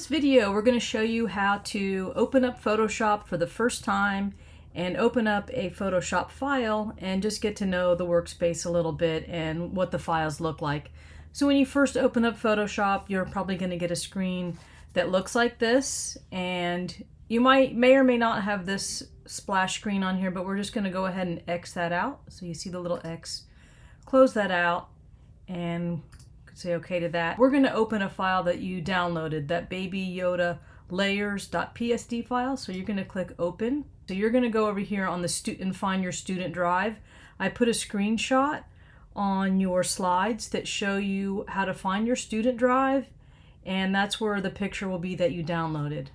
video, we're going to show you how to open up Photoshop for the first time and open up a Photoshop file and just get to know the workspace a little bit and what the files look like. So when you first open up Photoshop, you're probably going to get a screen that looks like this, and you may or may not have this splash screen on here, but we're just going to go ahead and X that out. So you see the little X. Close that out and say okay to that. We're going to open a file that you downloaded, that Baby Yoda layers.psd file. So you're going to click open. So you're going to go over here on the and find your student drive. I put a screenshot on your slides that show you how to find your student drive, and that's where the picture will be that you downloaded.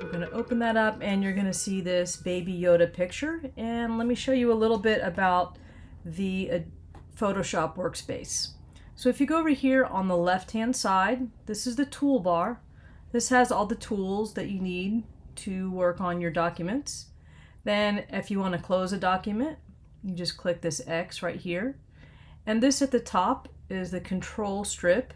We're going to open that up and you're going to see this Baby Yoda picture, and let me show you a little bit about the Photoshop workspace. So if you go over here on the left hand side, this is the toolbar. This has all the tools that you need to work on your documents. Then if you want to close a document, you just click this X right here, and this at the top is the control strip,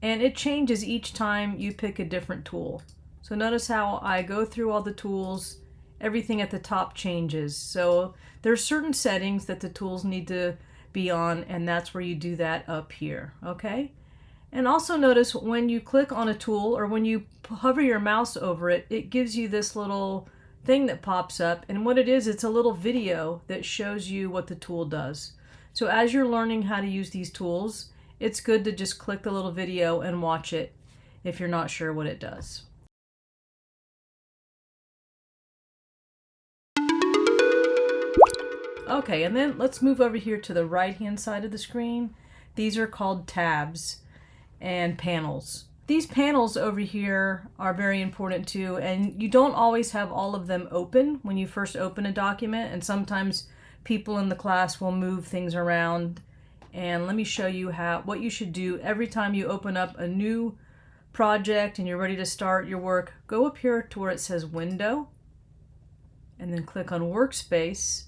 and it changes each time you pick a different tool. So notice how I go through all the tools, everything at the top changes. So there's certain settings that the tools need to be on, and that's where you do that up here, okay? And also notice when you click on a tool or when you hover your mouse over it, it gives you this little thing that pops up, and what it is, it's a little video that shows you what the tool does. So as you're learning how to use these tools, it's good to just click the little video and watch it if you're not sure what it does. Okay, and then let's move over here to the right hand side of the screen. These are called tabs and panels. These panels over here are very important too, and you don't always have all of them open when you first open a document, and sometimes people in the class will move things around. And let me show you what you should do every time you open up a new project and you're ready to start your work. Go up here to where it says Window and then click on Workspace.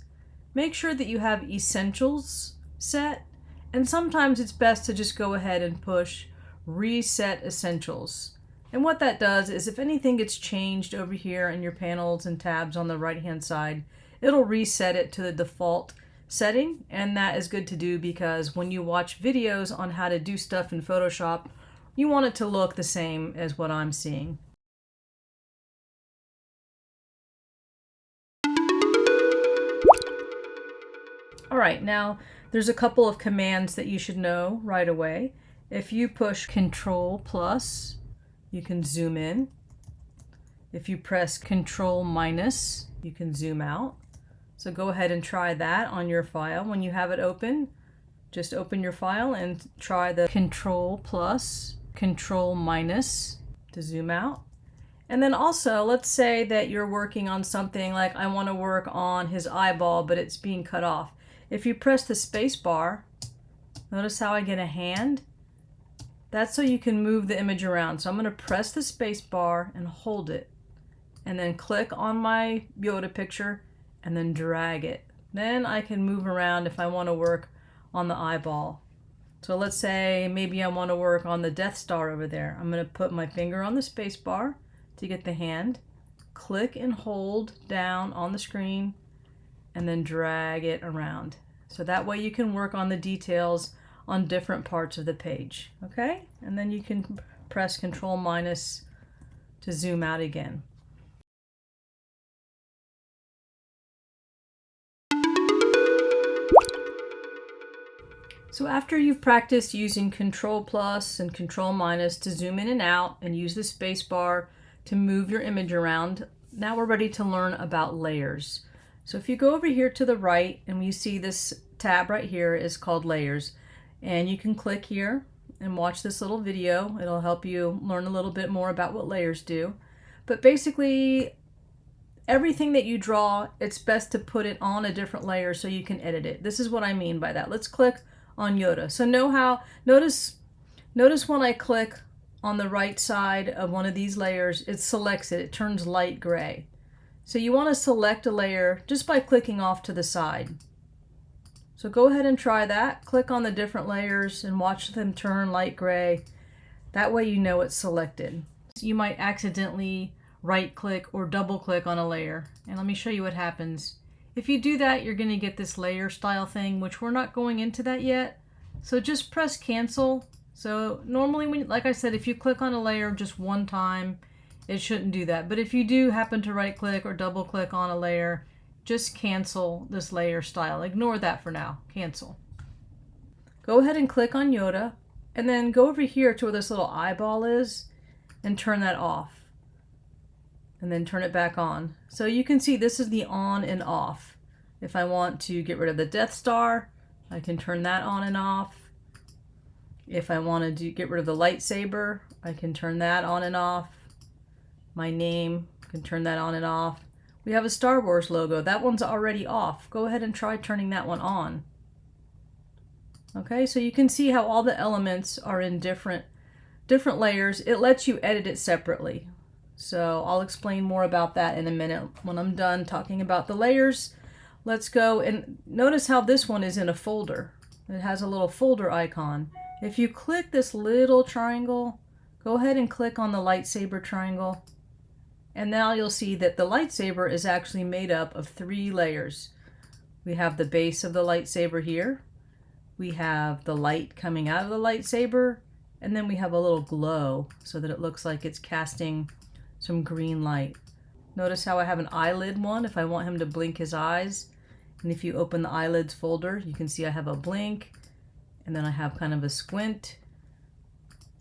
Make sure that you have Essentials set, and sometimes it's best to just go ahead and push Reset Essentials. And what that does is if anything gets changed over here in your panels and tabs on the right hand side, it'll reset it to the default setting, and that is good to do because when you watch videos on how to do stuff in Photoshop, you want it to look the same as what I'm seeing. Alright, now there's a couple of commands that you should know right away. If you push Control plus, you can zoom in. If you press Control minus, you can zoom out. So go ahead and try that on your file. When you have it open, just open your file and try the Control plus, Control minus to zoom out. And then also, let's say that you're working on something like I want to work on his eyeball, but it's being cut off. If you press the space bar, notice how I get a hand? That's so you can move the image around. So I'm going to press the space bar and hold it, and then click on my Yoda picture and then drag it. Then I can move around if I want to work on the eyeball. So let's say maybe I want to work on the Death Star over there. I'm going to put my finger on the space bar to get the hand, click and hold down on the screen, and then drag it around. So that way you can work on the details on different parts of the page, okay? And then you can press Control minus to zoom out again. So after you've practiced using Control plus and Control minus to zoom in and out and use the space bar to move your image around, now we're ready to learn about layers. So if you go over here to the right, and you see this tab right here is called Layers, and you can click here and watch this little video. It'll help you learn a little bit more about what layers do. But basically, everything that you draw, it's best to put it on a different layer so you can edit it. This is what I mean by that. Let's click on Yoda. So notice when I click on the right side of one of these layers, it selects it. It turns light gray. So you want to select a layer just by clicking off to the side. So go ahead and try that. Click on the different layers and watch them turn light gray. That way you know it's selected. You might accidentally right click or double click on a layer. And let me show you what happens. If you do that, you're going to get this layer style thing, which we're not going into that yet. So just press cancel. So normally, when, like I said, if you click on a layer just one time, it shouldn't do that. But if you do happen to right click or double click on a layer, just cancel this layer style. Ignore that for now. Cancel. Go ahead and click on Yoda, and then go over here to where this little eyeball is and turn that off. And then turn it back on. So you can see this is the on and off. If I want to get rid of the Death Star, I can turn that on and off. If I want to get rid of the lightsaber, I can turn that on and off. My name, I can turn that on and off. We have a Star Wars logo. That one's already off. Go ahead and try turning that one on. Okay, so you can see how all the elements are in different layers. It lets you edit it separately. So I'll explain more about that in a minute when I'm done talking about the layers. Let's go and notice how this one is in a folder. It has a little folder icon. If you click this little triangle, go ahead and click on the lightsaber triangle. And now you'll see that the lightsaber is actually made up of 3 layers. We have the base of the lightsaber here. We have the light coming out of the lightsaber. And then we have a little glow so that it looks like it's casting some green light. Notice how I have an eyelid one if I want him to blink his eyes. And if you open the eyelids folder, you can see I have a blink, and then I have kind of a squint.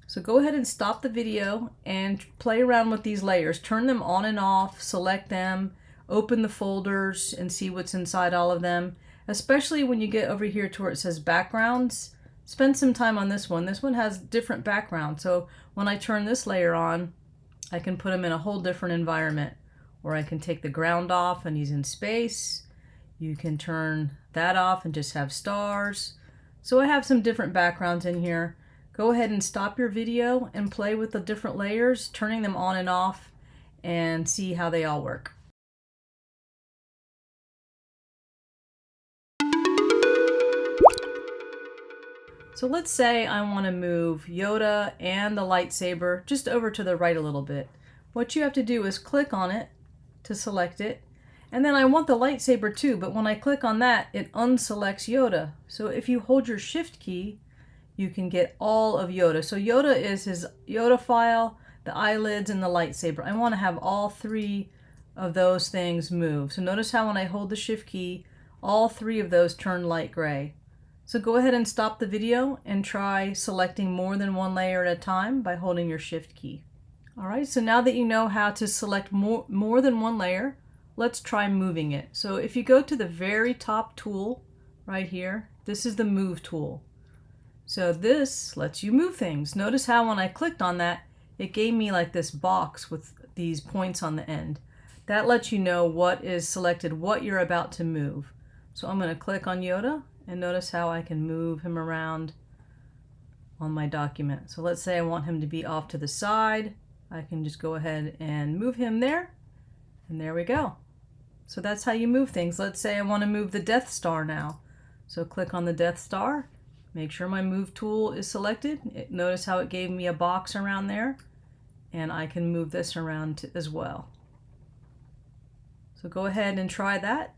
So go ahead and stop the video and play around with these layers. Turn them on and off, select them, open the folders and see what's inside all of them. Especially when you get over here to where it says backgrounds, spend some time on this one. This one has different background. So when I turn this layer on, I can put him in a whole different environment, or I can take the ground off and he's in space. You can turn that off and just have stars. So I have some different backgrounds in here. Go ahead and stop your video and play with the different layers, turning them on and off, and see how they all work. So let's say I want to move Yoda and the lightsaber just over to the right a little bit. What you have to do is click on it to select it. And then I want the lightsaber too, but when I click on that, it unselects Yoda. So if you hold your Shift key, you can get all of Yoda. So Yoda is his Yoda file, the eyelids, and the lightsaber. I want to have all 3 of those things move. So notice how when I hold the Shift key, all 3 of those turn light gray. So go ahead and stop the video and try selecting more than one layer at a time by holding your Shift key. All right, so now that you know how to select more than one layer, let's try moving it. So if you go to the very top tool right here, this is the Move tool. So this lets you move things. Notice how when I clicked on that, it gave me like this box with these points on the end. That lets you know what is selected, what you're about to move. So I'm going to click on Yoda. And notice how I can move him around on my document. So let's say I want him to be off to the side. I can just go ahead and move him there. And there we go. So that's how you move things. Let's say I want to move the Death Star now. So click on the Death Star. Make sure my Move tool is selected. Notice how it gave me a box around there. And I can move this around as well. So go ahead and try that.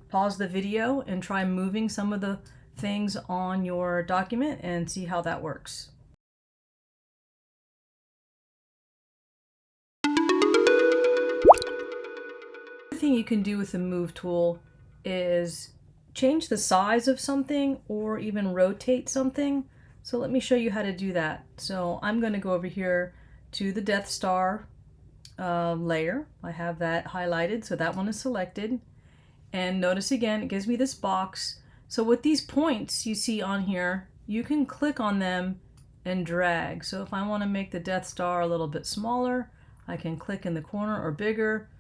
Pause the video and try moving some of the things on your document and see how that works. The thing you can do with the Move tool is change the size of something or even rotate something. So let me show you how to do that. So I'm going to go over here to the Death Star layer. I have that highlighted, so that one is selected. And notice again, it gives me this box. So with these points you see on here, you can click on them and drag. So if I want to make the Death Star a little bit smaller, I can click in the corner or bigger.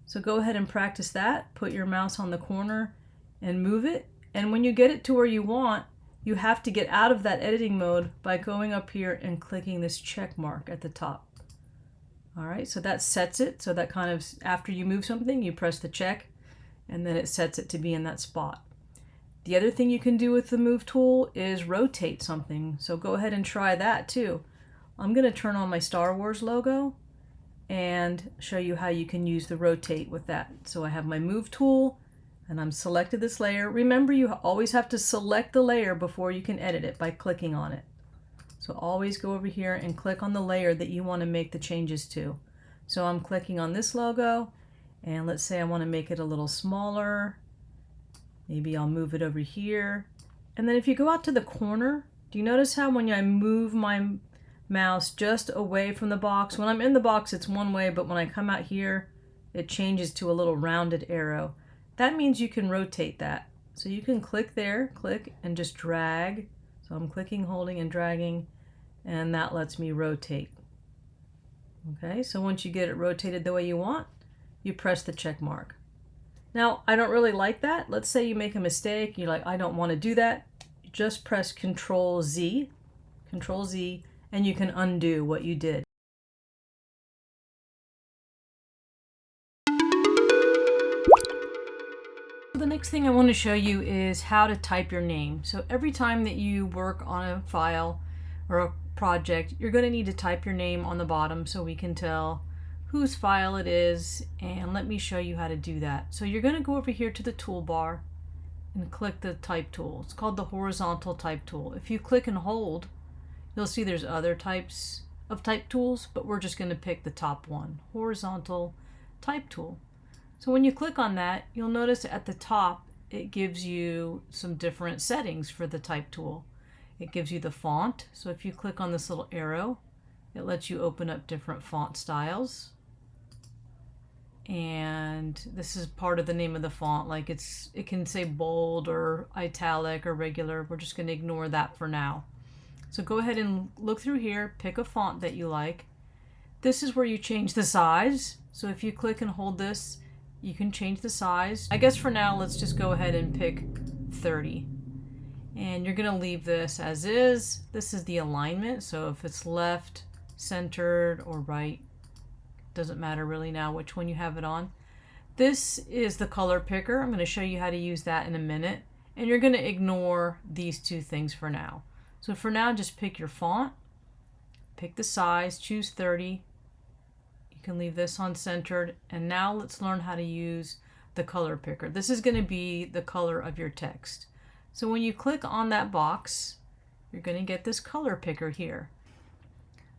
So go ahead and practice that. Put your mouse on the corner and move it. And when you get it to where you want, you have to get out of that editing mode by going up here and clicking this check mark at the top. All right, so that sets it. So that kind of, after you move something, you press the check and then it sets it to be in that spot. The other thing you can do with the move tool is rotate something. So go ahead and try that too. I'm going to turn on my Star Wars logo and show you how you can use the rotate with that. So I have my move tool and I'm selected this layer. Remember, you always have to select the layer before you can edit it by clicking on it. So always go over here and click on the layer that you want to make the changes to. So I'm clicking on this logo, and let's say I want to make it a little smaller. Maybe I'll move it over here. And then if you go out to the corner, do you notice how when I move my mouse just away from the box, when I'm in the box it's one way, but when I come out here it changes to a little rounded arrow. That means you can rotate that. So you can click there, click and just drag. So I'm clicking, holding and dragging, and that lets me rotate. Okay, so once you get it rotated the way you want, you press the check mark. Now, I don't really like that. Let's say you make a mistake, you're like, I don't want to do that. Just press Control Z, and you can undo what you did. The next thing I want to show you is how to type your name. So every time that you work on a file or a project, you're going to need to type your name on the bottom so we can tell whose file it is, and let me show you how to do that. So you're going to go over here to the toolbar and click the type tool. It's called the horizontal type tool. If you click and hold, you'll see there's other types of type tools, but we're just going to pick the top one, horizontal type tool. So when you click on that, you'll notice at the top it gives you some different settings for the type tool. It gives you the font. So if you click on this little arrow, it lets you open up different font styles. And this is part of the name of the font, like it can say bold or italic or regular. We're just going to ignore that for now. So go ahead and look through here, pick a font that you like. This is where you change the size. So if you click and hold this, you can change the size. I guess for now, let's just go ahead and pick 30. And you're going to leave this as is. This is the alignment. So if it's left, centered, or right, doesn't matter really now which one you have it on. This is the color picker. I'm going to show you how to use that in a minute. And you're going to ignore these two things for now. So for now, just pick your font, pick the size, choose 30. You can leave this on centered. And now let's learn how to use the color picker. This is going to be the color of your text. So when you click on that box, you're going to get this color picker here.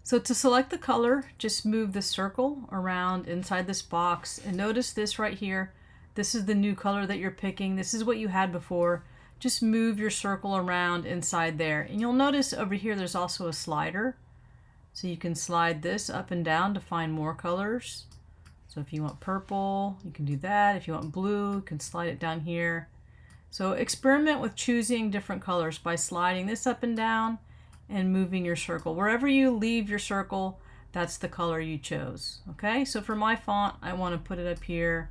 So to select the color, just move the circle around inside this box and notice this right here. This is the new color that you're picking. This is what you had before. Just move your circle around inside there. And you'll notice over here there's also a slider. So you can slide this up and down to find more colors. So if you want purple, you can do that. If you want blue, you can slide it down here. So experiment with choosing different colors by sliding this up and down and moving your circle. Wherever you leave your circle, that's the color you chose. Okay, so for my font, I want to put it up here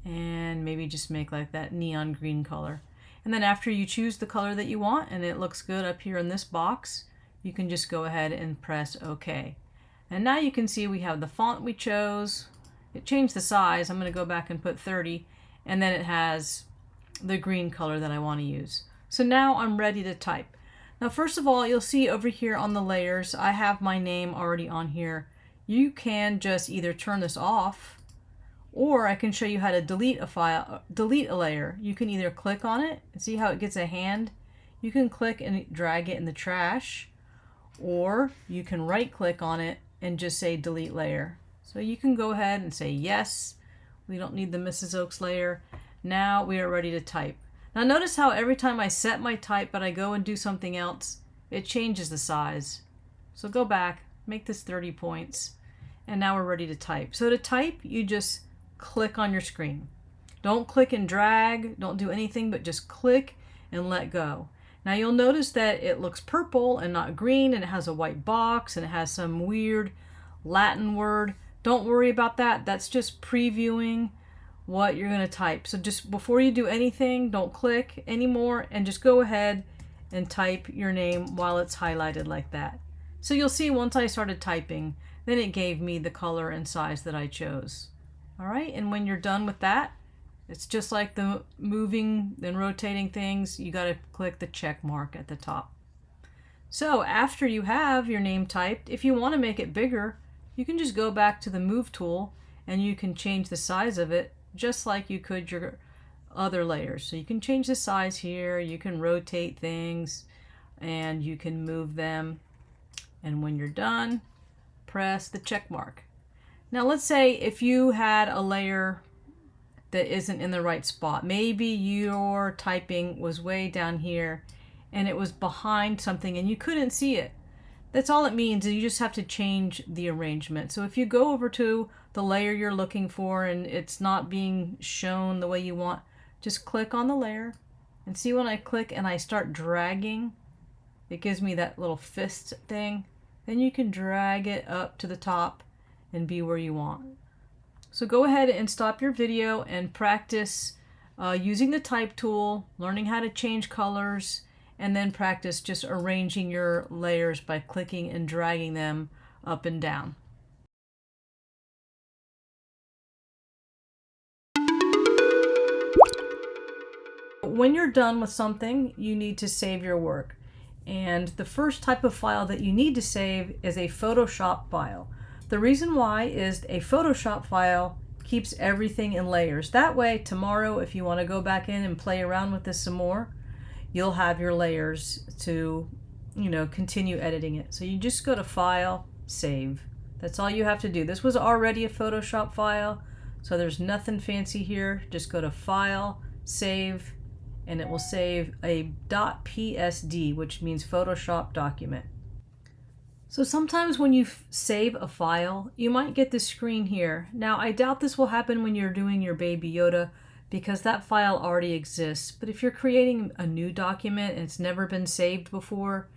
and maybe just make like that neon green color. And then after you choose the color that you want and it looks good up here in this box, you can just go ahead and press OK. And now you can see we have the font we chose. It changed the size. I'm going to go back and put 30, and then it has the green color that I want to use. So now I'm ready to type. Now first of all, you'll see over here on the layers, I have my name already on here. You can just either turn this off, or I can show you how to delete a file, delete a layer. You can either click on it and see how it gets a hand. You can click and drag it in the trash, or you can right click on it and just say delete layer. So you can go ahead and say yes, we don't need the Mrs. Oaks layer. Now we are ready to type. Now notice how every time I set my type but I go and do something else, it changes the size. So go back, make this 30 points, and now we're ready to type. So to type, you just click on your screen. Don't click and drag, don't do anything but just click and let go. Now you'll notice that it looks purple and not green, and it has a white box and it has some weird Latin word. Don't worry about that. That's just previewing what you're going to type. So just before you do anything, don't click anymore and just go ahead and type your name while it's highlighted like that. So you'll see once I started typing, then it gave me the color and size that I chose. All right, and when you're done with that, It's just like the moving and rotating things. You got to click the check mark at the top. So after you have your name typed, if you want to make it bigger, you can just go back to the move tool and you can change the size of it just like you could your other layers. So you can change the size here, you can rotate things, and you can move them. And when you're done, press the check mark. Now let's say if you had a layer that isn't in the right spot. Maybe your typing was way down here and it was behind something and you couldn't see it. That's all it means, is you just have to change the arrangement. So if you go over to the layer you're looking for and it's not being shown the way you want, just click on the layer and see when I click and I start dragging, it gives me that little fist thing. Then you can drag it up to the top and be where you want. So go ahead and stop your video and practice using the type tool, learning how to change colors, and then practice just arranging your layers by clicking and dragging them up and down. When you're done with something, you need to save your work. And the first type of file that you need to save is a Photoshop file. The reason why is a Photoshop file keeps everything in layers. That way, tomorrow, if you want to go back in and play around with this some more, you'll have your layers to, continue editing it. So you just go to File, Save. That's all you have to do. This was already a Photoshop file, so there's nothing fancy here. Just go to File, Save, and it will save a .psd, which means Photoshop document. So sometimes when you save a file, you might get this screen here. Now, I doubt this will happen when you're doing your Baby Yoda because that file already exists. But if you're creating a new document and it's never been saved before,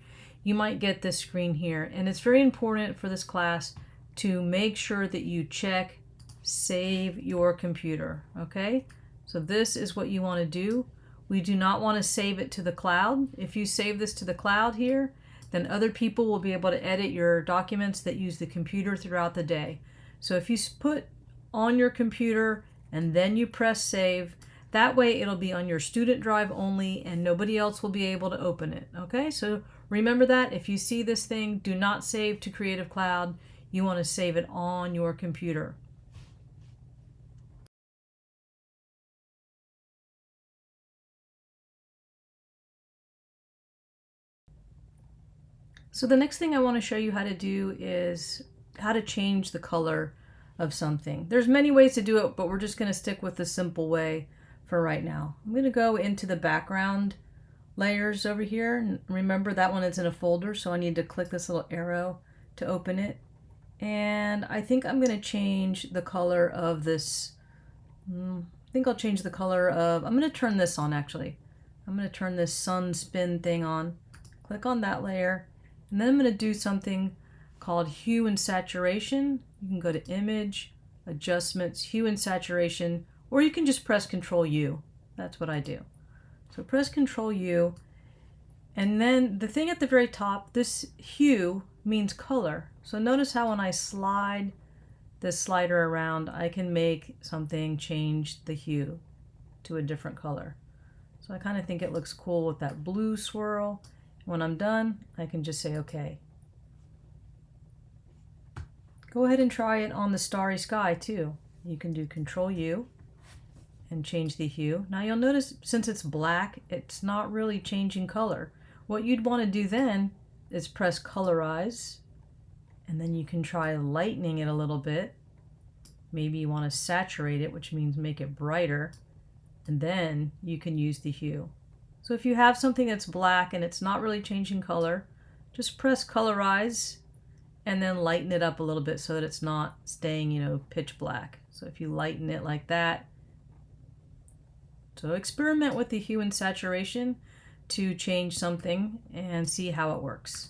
you might get this screen here. And it's very important for this class to make sure that you check Save Your Computer, okay? So this is what you want to do. We do not want to save it to the cloud. If you save this to the cloud here, then other people will be able to edit your documents that use the computer throughout the day. So if you put on your computer and then you press save, that way it'll be on your student drive only and nobody else will be able to open it. Okay, so remember that if you see this thing, do not save to Creative Cloud. You want to save it on your computer. So the next thing I want to show you how to do is how to change the color of something. There's many ways to do it, but we're just going to stick with the simple way for right now. I'm going to go into the background layers over here. And remember that one is in a folder, so I need to click this little arrow to open it. And I think I'm going to change the color of this. I think I'll change the color of, I'm going to turn this on actually. I'm going to turn this sun spin thing on. Click on that layer. And then I'm going to do something called Hue and Saturation. You can go to Image, Adjustments, Hue and Saturation, or you can just press Control U. That's what I do. So press Control U, and then the thing at the very top, this hue means color. So notice how when I slide this slider around, I can make something change the hue to a different color. So I kind of think it looks cool with that blue swirl. When I'm done, I can just say OK. Go ahead and try it on the starry sky too. You can do Control U and change the hue. Now you'll notice since it's black, it's not really changing color. What you'd want to do then is press Colorize, and then you can try lightening it a little bit. Maybe you want to saturate it, which means make it brighter, and then you can use the hue. So if you have something that's black and it's not really changing color, just press Colorize and then lighten it up a little bit so that it's not staying, pitch black. So if you lighten it like that. So experiment with the hue and saturation to change something and see how it works.